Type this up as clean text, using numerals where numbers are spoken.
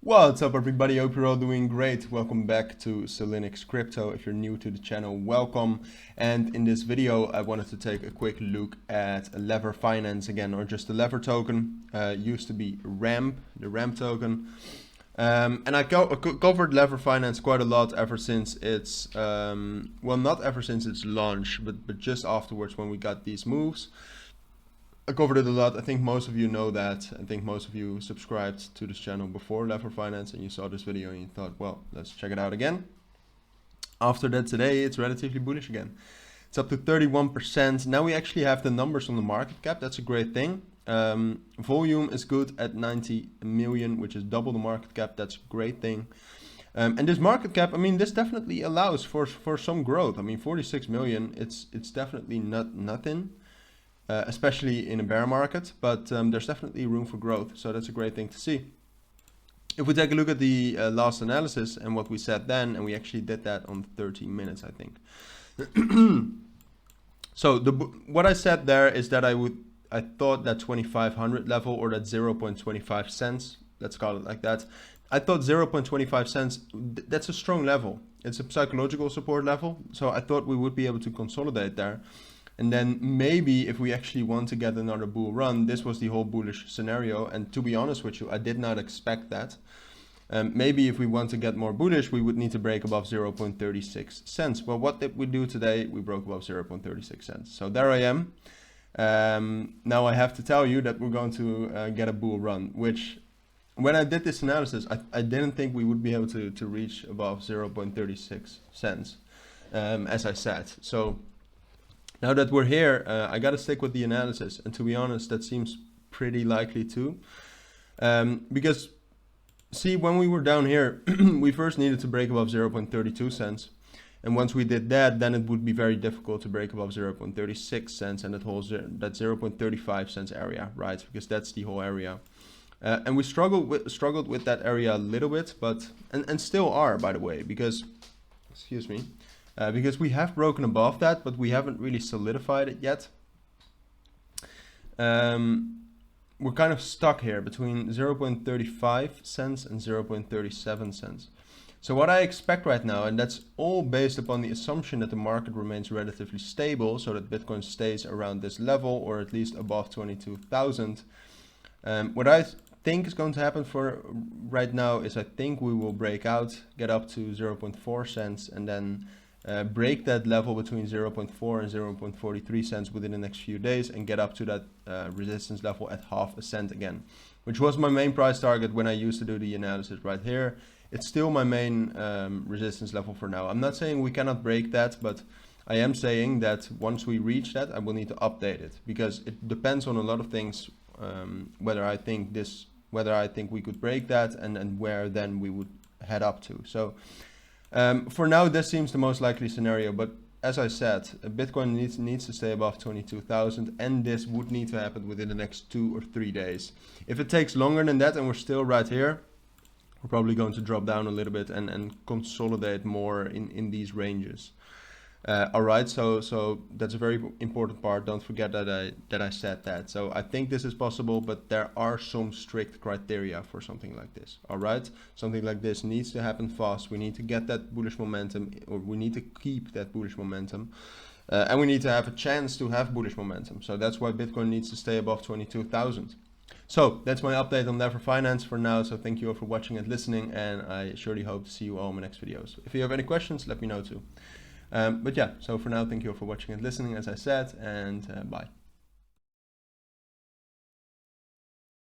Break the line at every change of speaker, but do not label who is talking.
What's up everybody, hope you're all doing great. Welcome back to Cilinix Crypto. If you're new to the channel, welcome. And in this video I wanted to take a quick look at Leverfi again, or just the Lever token. Used to be RAMP, the RAMP token. And I covered Leverfi quite a lot ever since its, well, not ever since its launch, but just afterwards when we got these moves. I covered it a lot. I think most of you know that. I think most of you subscribed to this channel before Leverfi and you saw this video and you thought, well, let's check it out again. After that, today it's relatively bullish again. It's up to 31%. Now we actually have the numbers on the market cap. That's a great thing. Volume is good at 90 million, which is double the market cap. That's a great thing. And this market cap, I mean, this definitely allows for some growth. I mean, 46 million, it's definitely not nothing. Especially in a bear market, but there's definitely room for growth, so that's a great thing to see. If we take a look at the last analysis and what we said then, and we actually did that on 13 minutes, I think. So what I said there is that I thought that 2500 level, or that 0.25 cents, let's call it like that. I thought 0.25 cents, that's a strong level. It's a psychological support level, so I thought we would be able to consolidate there. And then maybe if we actually want to get another bull run, this was the whole bullish scenario. And to be honest with you, I did not expect that. Maybe if we want to get more bullish, we would need to break above 0.36 cents. Well, what did we do today? We broke above 0.36 cents. So there I am. Now I have to tell you that we're going to get a bull run, which when I did this analysis, I didn't think we would be able to reach above 0.36 cents, as I said. So now that we're here, I gotta stick with the analysis, and to be honest, that seems pretty likely too. Because, see, when we were down here, we first needed to break above 0.32 cents. And once we did that, then it would be very difficult to break above 0.36 cents and that 0.35 cents area, right? Because that's the whole area. And we struggled with that area a little bit, but, and still are, by the way, because, excuse me, because we have broken above that, but we haven't really solidified it yet. We're kind of stuck here between 0.35 cents and 0.37 cents. So what I expect right now, and that's all based upon the assumption that the market remains relatively stable, so that Bitcoin stays around this level or at least above 22,000. What I think is going to happen for right now is I think we will break out, get up to 0.4 cents, and then break that level between 0.4 and 0.43 cents within the next few days and get up to that resistance level at half a cent again, which was my main price target when I used to do the analysis right here. It's still my main resistance level for now. I'm not saying we cannot break that, but I am saying that once we reach that, I will need to update it, because it depends on a lot of things, whether I think we could break that and where then we would head up to. So for now, this seems the most likely scenario, but as I said, Bitcoin needs to stay above 22,000, and this would need to happen within the next 2 or 3 days. If it takes longer than that and we're still right here, we're probably going to drop down a little bit and consolidate more in these ranges. All right, so that's a very important part. Don't forget that I said that. So I think this is possible, but there are some strict criteria for something like this. All right, something like this needs to happen fast. We need to get that bullish momentum, or we need to keep that bullish momentum, and we need to have a chance to have bullish momentum. So that's why Bitcoin needs to stay above 22,000. So that's my update on Leverfi for now. So thank you all for watching and listening, and I surely hope to see you all in my next videos. If you have any questions, let me know too. But yeah, so for now, thank you all for watching and listening, as I said, and bye.